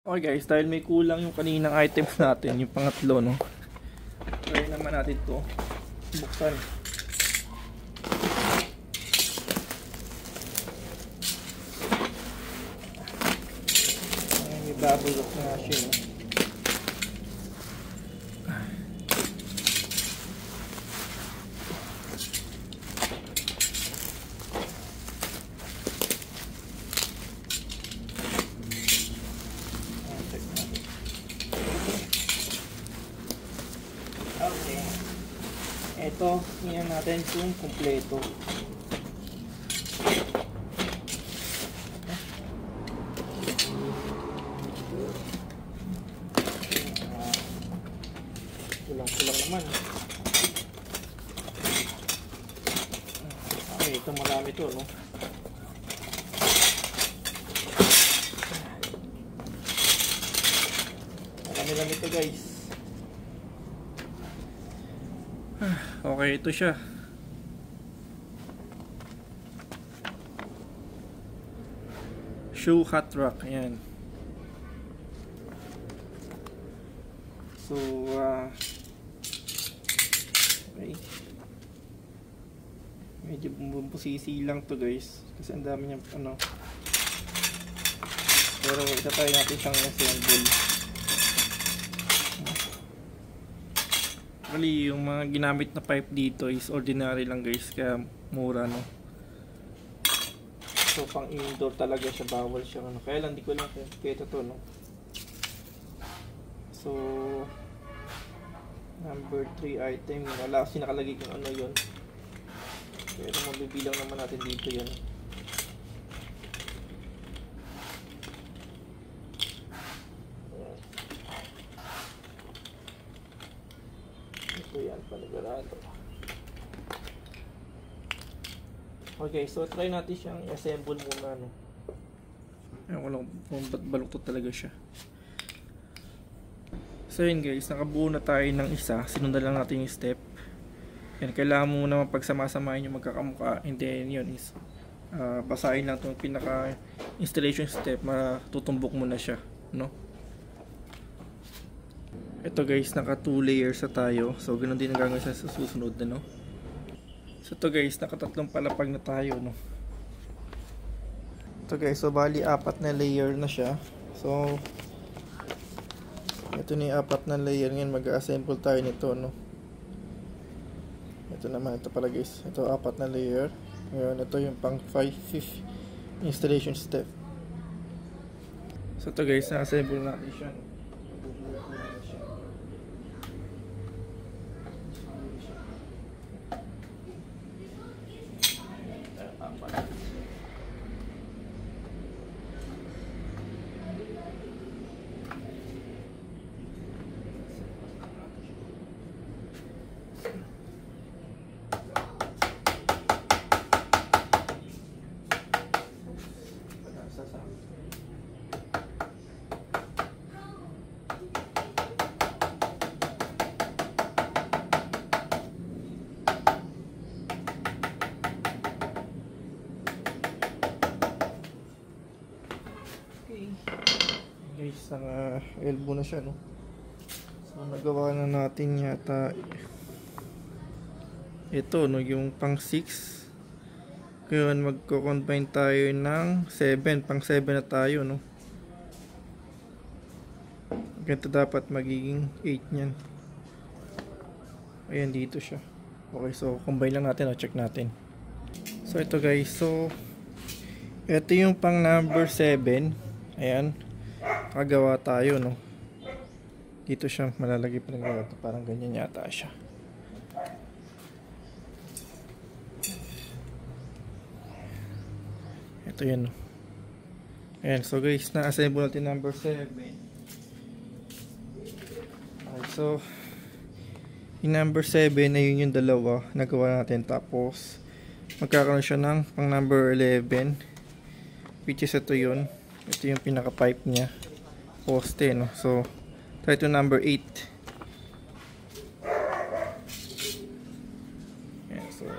Okay guys, dahil may kulang yung kaninang items natin, yung pangatlo, no? Try naman natin to buksan. May bubble lock na siya, no? Okay. Ito, tingnan natin kung kumpleto. Kulang-kulang naman. Okay, ito marami to, no? Marami lang ito, guys. Okay, ito siya. Shoe hot rock, ayan. So, okay. Medyo bumbusisi lang to guys. Kasi ang dami niyang ano. Pero itatry natin siyang assemble. Actually, yung mga ginamit na pipe dito is ordinary lang guys, kaya mura, no. So pang indoor talaga siya, bawal siya, ano. Kaya lang di ko lang kaya to, no. So number 3 item, wala kasi nakalagay kung ano yun, pero mabibilang naman natin dito yan. Yan, panigurado. Okay, so try natin siyang i-assemble muna, no. Ayun ko lang kung ba't baluktot talaga siya. So yun guys, nakabuo na tayo ng isa. Sinundan lang natin yung step. Yan, kailangan mo naman pagsama-samahin yung magkakamuka, and then yun is basahin lang itong pinaka installation step, matutumbok mo na siya, no. Ito guys, naka 2 layers na tayo. So ganoon din ang gagawin sa susunod na, no. So ito guys, naka 3 palapag na tayo, no. Ito guys, so bali 4 na layer na siya. So ito na yung 4 na layer. Ngayon mag-assemble tayo nito, no. Ito naman, ito pala guys, ito 4 na layer. Ngayon ito yung pang 5th installation step. So ito guys, na-assemble natin siya, no. Guys, elbow na siya, no. So nagawa na natin yata ito, no, yung pang 6. Ngayon magko-combine tayo ng 7, pang 7 na tayo, no. Ganito dapat magiging 8 niyan. Ayan, dito siya. Okay, so combine lang natin, check natin. So ito guys, so ito yung pang number 7. Ayan, kagawa tayo, no. Dito siya malalagay pa ng gawa. Parang ganyan yata siya. Ito yan, no. Ayan, so guys, na-assemble natin number 7. Okay, so yung number 7 na yun yung dalawa nagawa natin. Tapos magkakaroon siya ng pang number 11, which is ito yun. Ito yung pinaka pipe niya, poste, no. So try to number 8. Ayan, so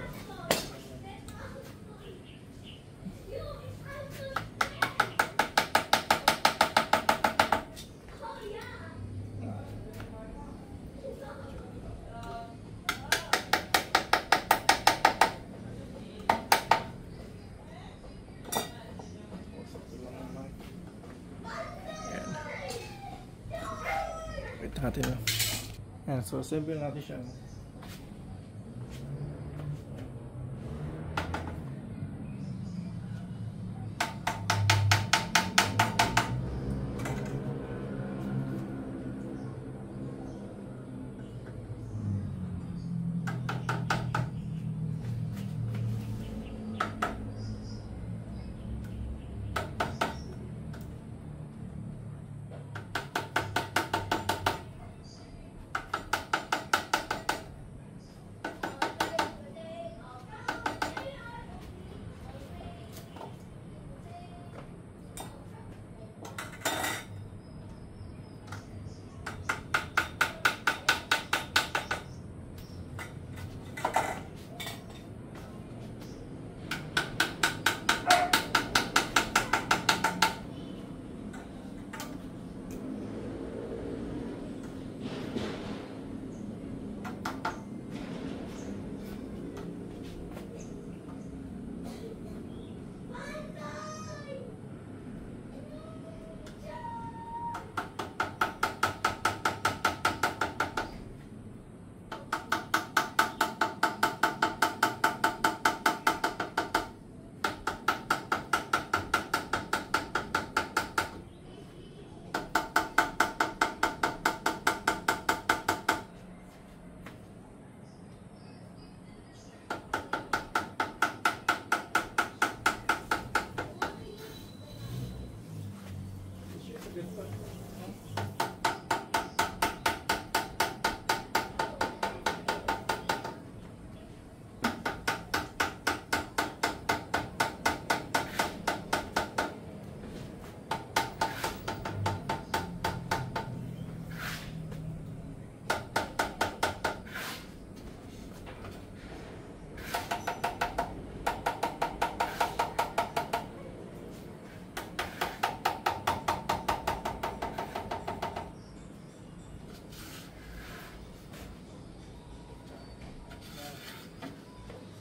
natin. No? Yan, so assemble natin siya. No?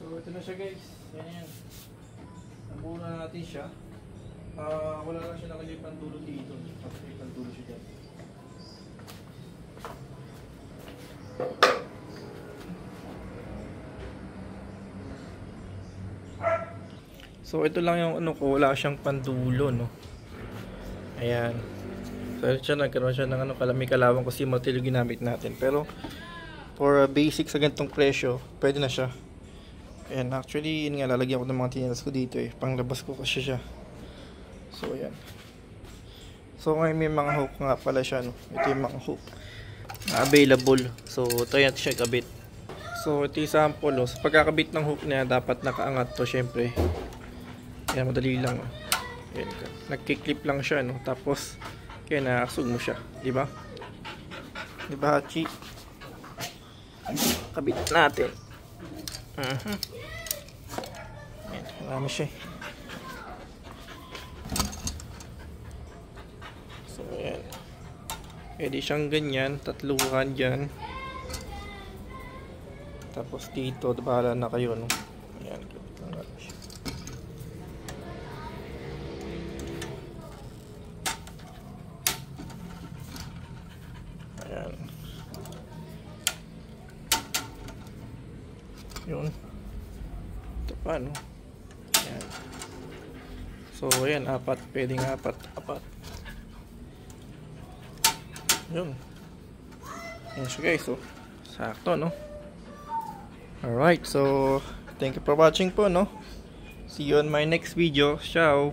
So ito na siya guys, yan. Nabuo na natin siya. Wala lang siya nakalipang dulo dito. Nakalipang dulo siya dyan. So ito lang yung ano ko, wala siyang pandulo, no. Ayan. So siya nagkaroon siya ng ano, kalami-kalawang kasi material ginamit natin. Pero for basic sa ganitong presyo, pwede na siya. Ayan, actually, yun nga, lalagyan ko ng mga tinelas ko dito eh. Panglabas ko kasi siya. So, ayan. So, ngayon may mga hook nga pala siya, no? Ito yung mga hook na available. So, ito yan siya kabit. So, ito yung sample, no? Sa pagkakabit ng hook niya, dapat nakaangat to, syempre. Ayan, madali lang. No? Ayan, nagkiklip lang siya, no? Tapos, kaya nakasug mo siya. Diba? Diba, Hachi? Kabit natin. Ayan, marami siya. So, ayan. Pwede siyang ganyan, tatluhan dyan. Tapos dito, bahala na kayo, no? Ayan, kapit lang natin siya. Ayan. Yun. Ito pa, no? Ayan. So, ayan, apat. Pwedeng apat. Yun. Ayan siya guys, so. Sakto, no? Alright, so, thank you for watching po, no? See you on my next video. Ciao!